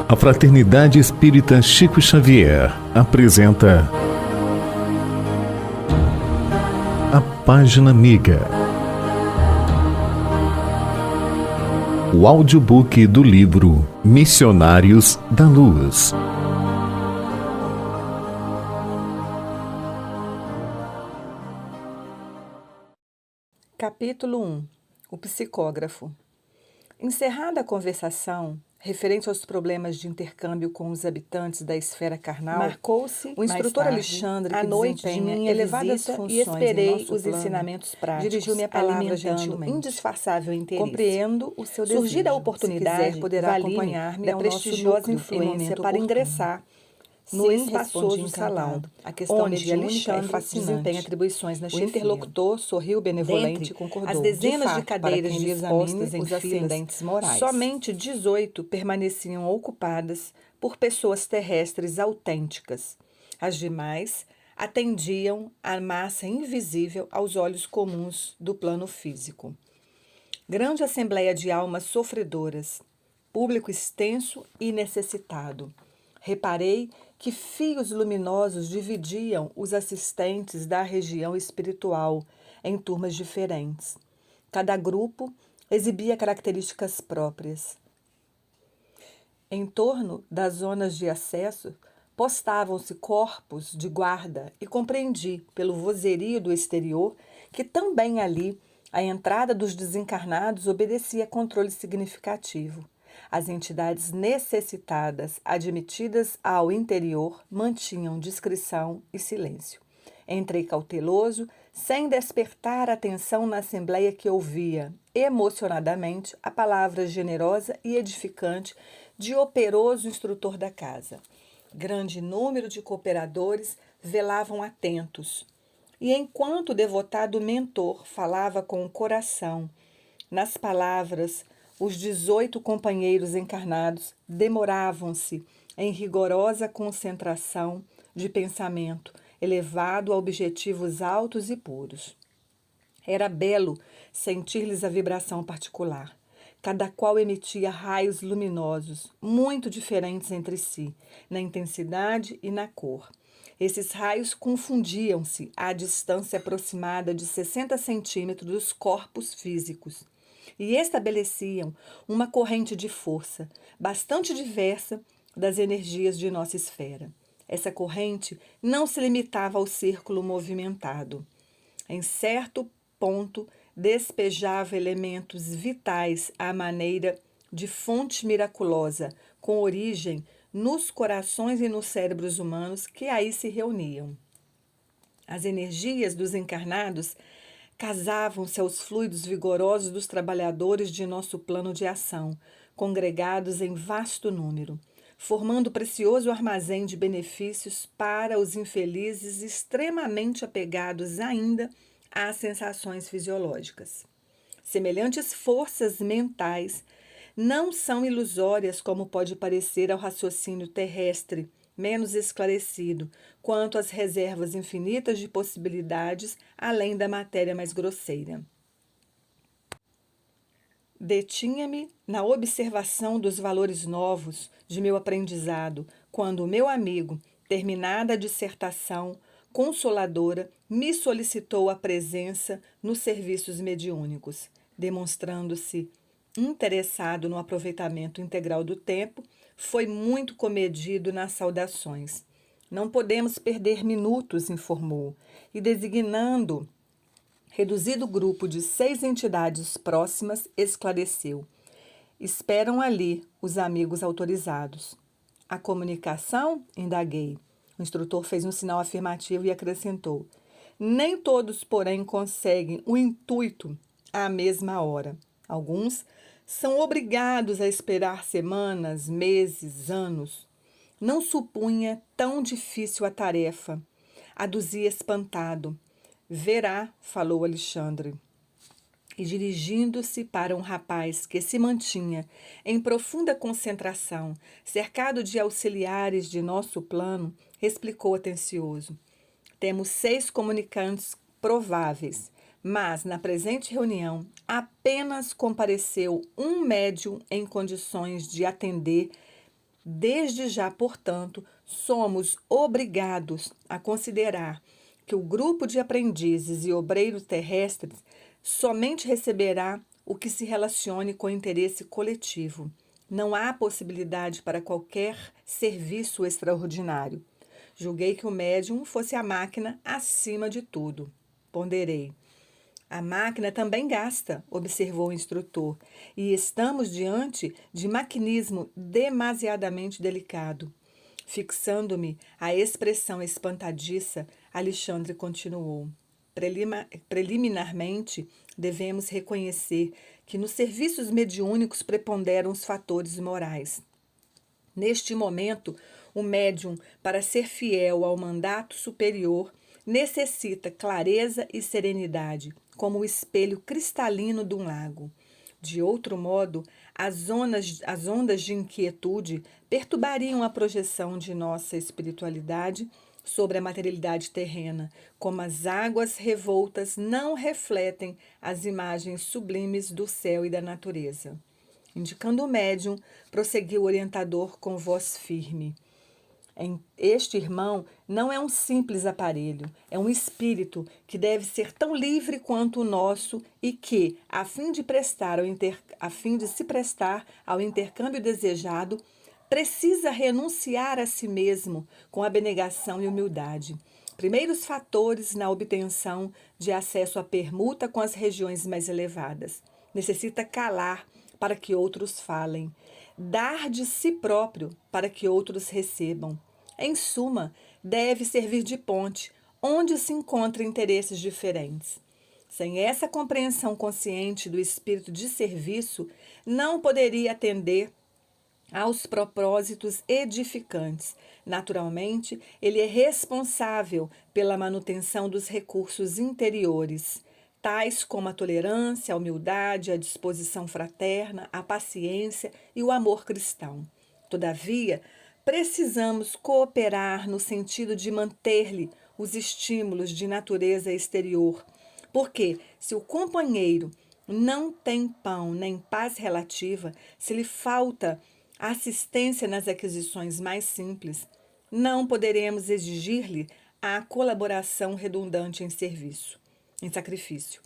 A Fraternidade Espírita Chico Xavier apresenta A Página Amiga, o audiobook do livro Missionários da Luz. Capítulo 1. O psicógrafo. Encerrada a conversação referente aos problemas de intercâmbio com os habitantes da esfera carnal, marcou-se o instrutor Alexandre, que desempenha elevadas funções e esperei os ensinamentos práticos, dirigiu-me a palavra gentilmente, indisfarçável interesse. Compreendo o seu desejo. Surgida a oportunidade, se quiser, poderá acompanhar-me da prestigiosa influência para ingressar no espaçoso salão, onde Alexandre desempenha atribuições na chefia. O interlocutor sorriu benevolente e concordou. As dezenas de cadeiras dispostas em ascendentes morais, somente 18 permaneciam ocupadas por pessoas terrestres autênticas. As demais atendiam à massa invisível aos olhos comuns do plano físico. Grande assembleia de almas sofredoras, público extenso e necessitado. Reparei que fios luminosos dividiam os assistentes da região espiritual em turmas diferentes. Cada grupo exibia características próprias. Em torno das zonas de acesso, postavam-se corpos de guarda e compreendi, pelo vozerio do exterior, que também ali a entrada dos desencarnados obedecia a controle significativo. As entidades necessitadas, admitidas ao interior, mantinham discrição e silêncio. Entrei cauteloso, sem despertar atenção na assembleia que ouvia, emocionadamente, a palavra generosa e edificante de operoso instrutor da casa. Grande número de cooperadores velavam atentos. E enquanto o devotado mentor falava com o coração, nas palavras, os 18 companheiros encarnados demoravam-se em rigorosa concentração de pensamento, elevado a objetivos altos e puros. Era belo sentir-lhes a vibração particular. Cada qual emitia raios luminosos, muito diferentes entre si, na intensidade e na cor. Esses raios confundiam-se à distância aproximada de 60 centímetros dos corpos físicos e estabeleciam uma corrente de força bastante diversa das energias de nossa esfera. Essa corrente não se limitava ao círculo movimentado. Em certo ponto, despejava elementos vitais à maneira de fonte miraculosa, com origem nos corações e nos cérebros humanos que aí se reuniam. As energias dos encarnados casavam-se aos fluidos vigorosos dos trabalhadores de nosso plano de ação, congregados em vasto número, formando precioso armazém de benefícios para os infelizes extremamente apegados ainda às sensações fisiológicas. Semelhantes forças mentais não são ilusórias como pode parecer ao raciocínio terrestre, menos esclarecido quanto às reservas infinitas de possibilidades além da matéria mais grosseira. Detinha-me na observação dos valores novos de meu aprendizado, quando o meu amigo, terminada a dissertação consoladora, me solicitou a presença nos serviços mediúnicos, demonstrando-se interessado no aproveitamento integral do tempo. Foi muito comedido nas saudações. Não podemos perder minutos, informou, e designando reduzido grupo de 6 entidades próximas, esclareceu. Esperam ali os amigos autorizados. A comunicação? Indaguei. O instrutor fez um sinal afirmativo e acrescentou. Nem todos, porém, conseguem o intuito à mesma hora. Alguns são obrigados a esperar semanas, meses, anos. Não supunha tão difícil a tarefa. Aduzia espantado. Verá, falou Alexandre. E dirigindo-se para um rapaz que se mantinha em profunda concentração, cercado de auxiliares de nosso plano, explicou atencioso. Temos 6 comunicantes prováveis, mas na presente reunião apenas compareceu um médium em condições de atender Desde já, portanto, somos obrigados a considerar que o grupo de aprendizes e obreiros terrestres somente receberá o que se relacione com o interesse coletivo. Não há possibilidade para qualquer serviço extraordinário. Julguei que o médium fosse a máquina acima de tudo. Ponderei. A máquina também gasta, observou o instrutor, e estamos diante de maquinismo demasiadamente delicado. Fixando-me a expressão espantadiça, Alexandre continuou. Preliminarmente, devemos reconhecer que nos serviços mediúnicos preponderam os fatores morais. Neste momento, o médium, para ser fiel ao mandato superior, necessita clareza e serenidade, como o espelho cristalino de um lago. De outro modo, as ondas de inquietude perturbariam a projeção de nossa espiritualidade sobre a materialidade terrena, como as águas revoltas não refletem as imagens sublimes do céu e da natureza. Indicando o médium, prosseguiu o orientador com voz firme. Este irmão não é um simples aparelho, é um espírito que deve ser tão livre quanto o nosso e que, a fim de se prestar ao intercâmbio desejado, precisa renunciar a si mesmo com abnegação e humildade. Primeiros fatores na obtenção de acesso à permuta com as regiões mais elevadas. Necessita calar para que outros falem, dar de si próprio para que outros recebam. Em suma, deve servir de ponte onde se encontram interesses diferentes. Sem essa compreensão consciente do espírito de serviço, não poderia atender aos propósitos edificantes. Naturalmente, ele é responsável pela manutenção dos recursos interiores, tais como a tolerância, a humildade, a disposição fraterna, a paciência e o amor cristão. Todavia, precisamos cooperar no sentido de manter-lhe os estímulos de natureza exterior, porque se o companheiro não tem pão nem paz relativa, se lhe falta assistência nas aquisições mais simples, não poderemos exigir-lhe a colaboração redundante em serviço, em sacrifício.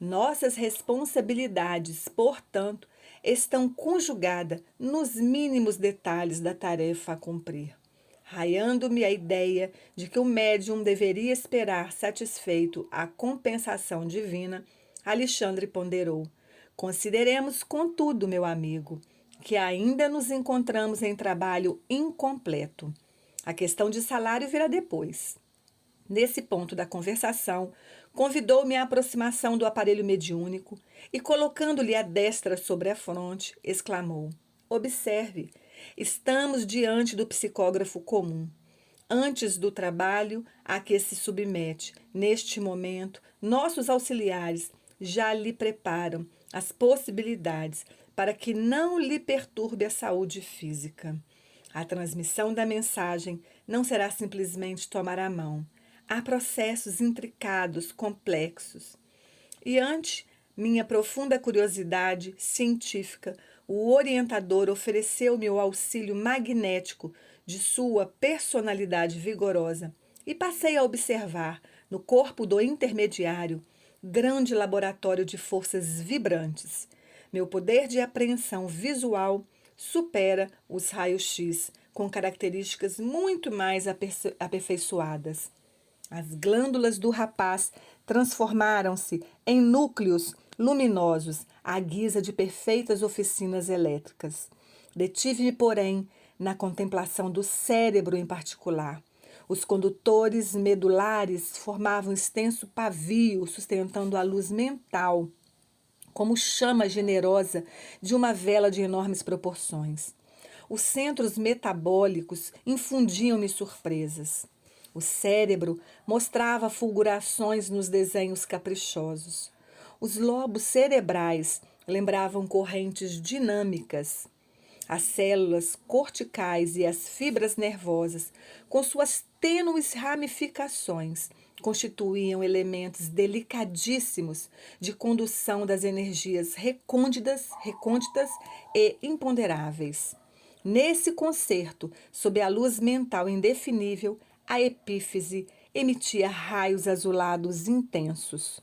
Nossas responsabilidades, portanto, estão conjugadas nos mínimos detalhes da tarefa a cumprir. Raiando-me a ideia de que o médium deveria esperar satisfeito a compensação divina, Alexandre ponderou. Consideremos, contudo, meu amigo, que ainda nos encontramos em trabalho incompleto. A questão de salário virá depois. Nesse ponto da conversação, convidou-me à aproximação do aparelho mediúnico e, colocando-lhe a destra sobre a fronte, exclamou: observe, estamos diante do psicógrafo comum. Antes do trabalho a que se submete, neste momento, nossos auxiliares já lhe preparam as possibilidades para que não lhe perturbe a saúde física. A transmissão da mensagem não será simplesmente tomar a mão. Há processos intricados, complexos. E ante minha profunda curiosidade científica, o orientador ofereceu-me o auxílio magnético de sua personalidade vigorosa e passei a observar, no corpo do intermediário, grande laboratório de forças vibrantes. Meu poder de apreensão visual supera os raios-x, com características muito mais aperfeiçoadas. As glândulas do rapaz transformaram-se em núcleos luminosos à guisa de perfeitas oficinas elétricas. Detive-me, porém, na contemplação do cérebro em particular. Os condutores medulares formavam um extenso pavio sustentando a luz mental, como chama generosa de uma vela de enormes proporções. Os centros metabólicos infundiam-me surpresas. O cérebro mostrava fulgurações nos desenhos caprichosos. Os lobos cerebrais lembravam correntes dinâmicas. As células corticais e as fibras nervosas, com suas tênues ramificações, constituíam elementos delicadíssimos de condução das energias recônditas e imponderáveis. Nesse concerto, sob a luz mental indefinível, a epífise emitia raios azulados intensos.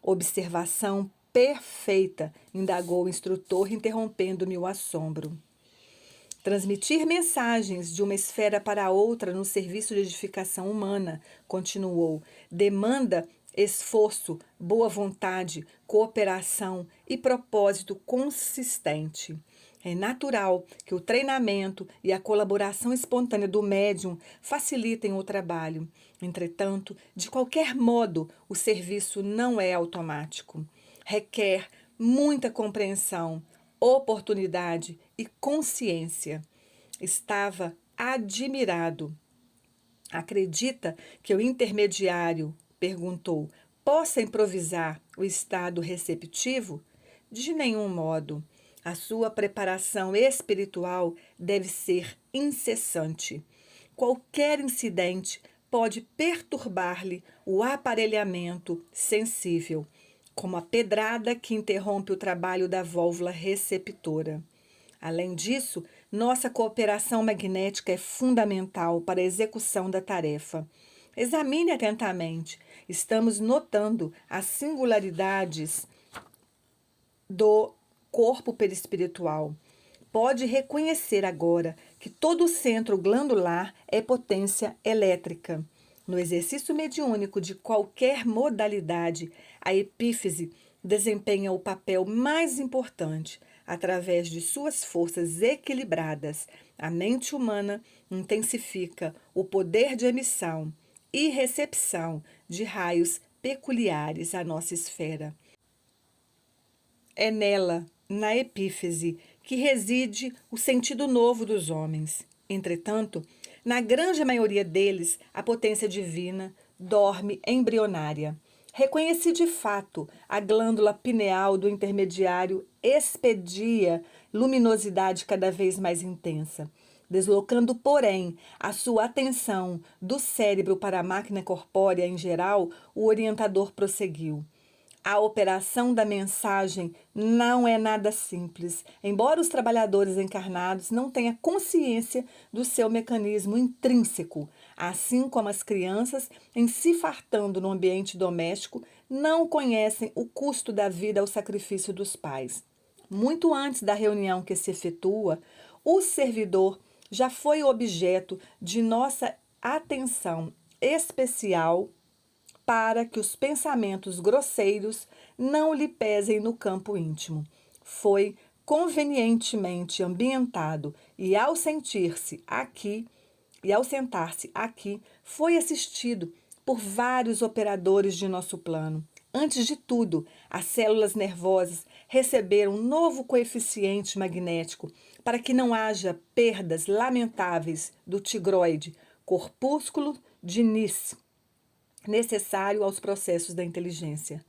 Observação perfeita, indagou o instrutor, interrompendo-me o assombro. Transmitir mensagens de uma esfera para outra no serviço de edificação humana, continuou, demanda esforço, boa vontade, cooperação e propósito consistente. É natural que o treinamento e a colaboração espontânea do médium facilitem o trabalho. Entretanto, de qualquer modo, o serviço não é automático. Requer muita compreensão, oportunidade e consciência. Estava admirado. Acredita que o intermediário, perguntou, possa improvisar o estado receptivo? De nenhum modo. A sua preparação espiritual deve ser incessante. Qualquer incidente pode perturbar-lhe o aparelhamento sensível, como a pedrada que interrompe o trabalho da válvula receptora. Além disso, nossa cooperação magnética é fundamental para a execução da tarefa. Examine atentamente. Estamos notando as singularidades do corpo perispiritual. Pode reconhecer agora que todo o centro glandular é potência elétrica. No exercício mediúnico de qualquer modalidade, a epífise desempenha o papel mais importante. Através de suas forças equilibradas, a mente humana intensifica o poder de emissão e recepção de raios peculiares à nossa esfera. É nela, na epífise, que reside o sentido novo dos homens. Entretanto, na grande maioria deles, a potência divina dorme embrionária. Reconheci de fato a glândula pineal do intermediário expedia luminosidade cada vez mais intensa. Deslocando, porém, a sua atenção do cérebro para a máquina corpórea em geral, o orientador prosseguiu. A operação da mensagem não é nada simples, embora os trabalhadores encarnados não tenham consciência do seu mecanismo intrínseco, assim como as crianças, em se fartando no ambiente doméstico, não conhecem o custo da vida ao sacrifício dos pais. Muito antes da reunião que se efetua, o servidor já foi objeto de nossa atenção especial para que os pensamentos grosseiros não lhe pesem no campo íntimo. Foi convenientemente ambientado e ao sentar-se aqui, foi assistido por vários operadores de nosso plano. Antes de tudo, as células nervosas receberam um novo coeficiente magnético para que não haja perdas lamentáveis do tigroide, corpúsculo de Nis, necessário aos processos da inteligência.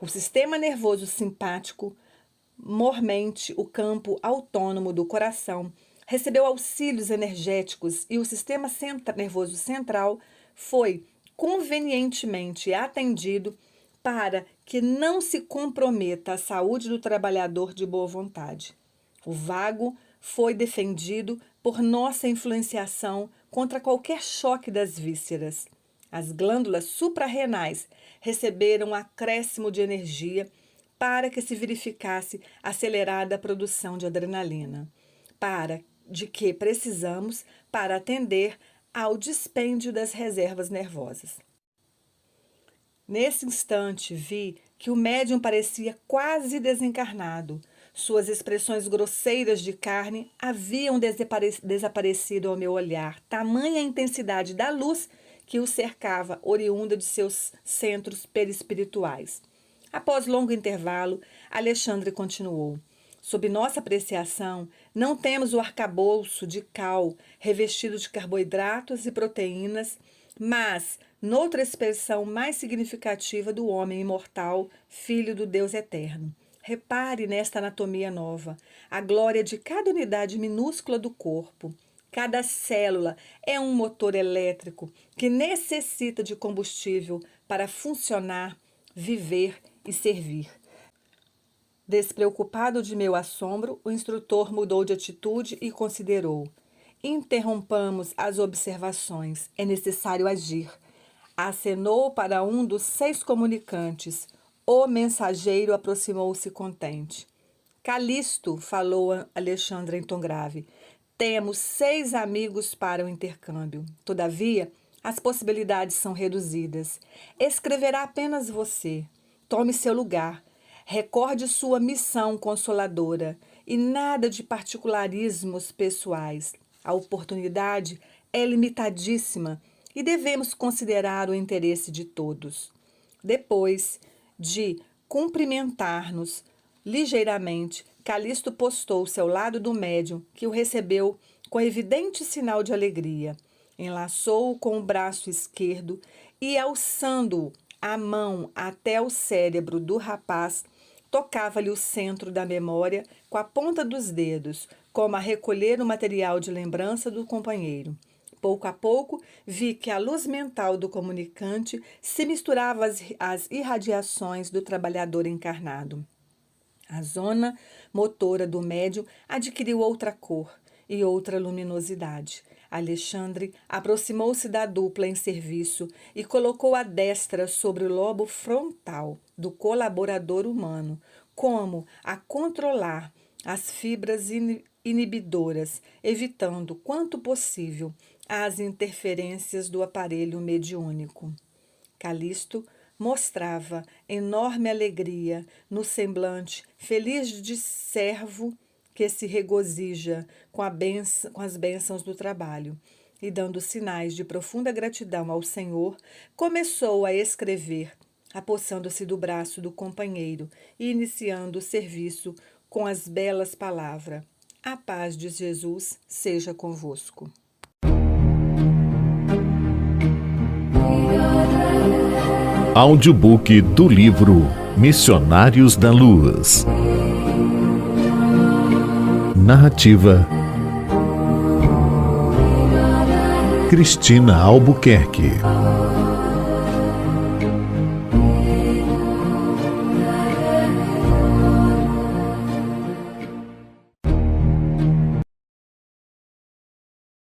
O sistema nervoso simpático, mormente o campo autônomo do coração, recebeu auxílios energéticos e o sistema nervoso central foi convenientemente atendido para que não se comprometa a saúde do trabalhador de boa vontade. O vago foi defendido por nossa influenciação contra qualquer choque das vísceras. As glândulas suprarrenais receberam um acréscimo de energia para que se verificasse acelerada produção de adrenalina, de que precisamos para atender ao dispêndio das reservas nervosas. Nesse instante, vi que o médium parecia quase desencarnado. Suas expressões grosseiras de carne haviam desaparecido ao meu olhar, tamanha a intensidade da luz que o cercava, oriunda de seus centros perispirituais. Após longo intervalo, Alexandre continuou. Sob nossa apreciação, não temos o arcabouço de cal revestido de carboidratos e proteínas, mas noutra expressão mais significativa do homem imortal, filho do Deus eterno. Repare nesta anatomia nova, a glória de cada unidade minúscula do corpo. Cada célula é um motor elétrico que necessita de combustível para funcionar, viver e servir. Despreocupado de meu assombro, o instrutor mudou de atitude e considerou. Interrompamos as observações. É necessário agir. Acenou para um dos 6 comunicantes. O mensageiro aproximou-se contente. Calisto, falou Alexandre em tom grave, temos 6 amigos para o intercâmbio. Todavia, as possibilidades são reduzidas. Escreverá apenas você. Tome seu lugar. Recorde sua missão consoladora e nada de particularismos pessoais. A oportunidade é limitadíssima e devemos considerar o interesse de todos. Depois de cumprimentar-nos ligeiramente, Calisto postou-se ao lado do médium, que o recebeu com evidente sinal de alegria. Enlaçou-o com o braço esquerdo e, alçando a mão até o cérebro do rapaz, tocava-lhe o centro da memória com a ponta dos dedos, como a recolher o material de lembrança do companheiro. Pouco a pouco, vi que a luz mental do comunicante se misturava às irradiações do trabalhador encarnado. A zona motora do médium adquiriu outra cor e outra luminosidade. Alexandre aproximou-se da dupla em serviço e colocou a destra sobre o lobo frontal do colaborador humano, como a controlar as fibras inibidoras, evitando, quanto possível, as interferências do aparelho mediúnico. Calisto mostrava enorme alegria no semblante feliz de servo que se regozija com as bênçãos do trabalho, e dando sinais de profunda gratidão ao Senhor, começou a escrever, apossando-se do braço do companheiro e iniciando o serviço com as belas palavras: a paz de Jesus seja convosco. Audiobook do livro Missionários da Luz. Narrativa Cristina Albuquerque.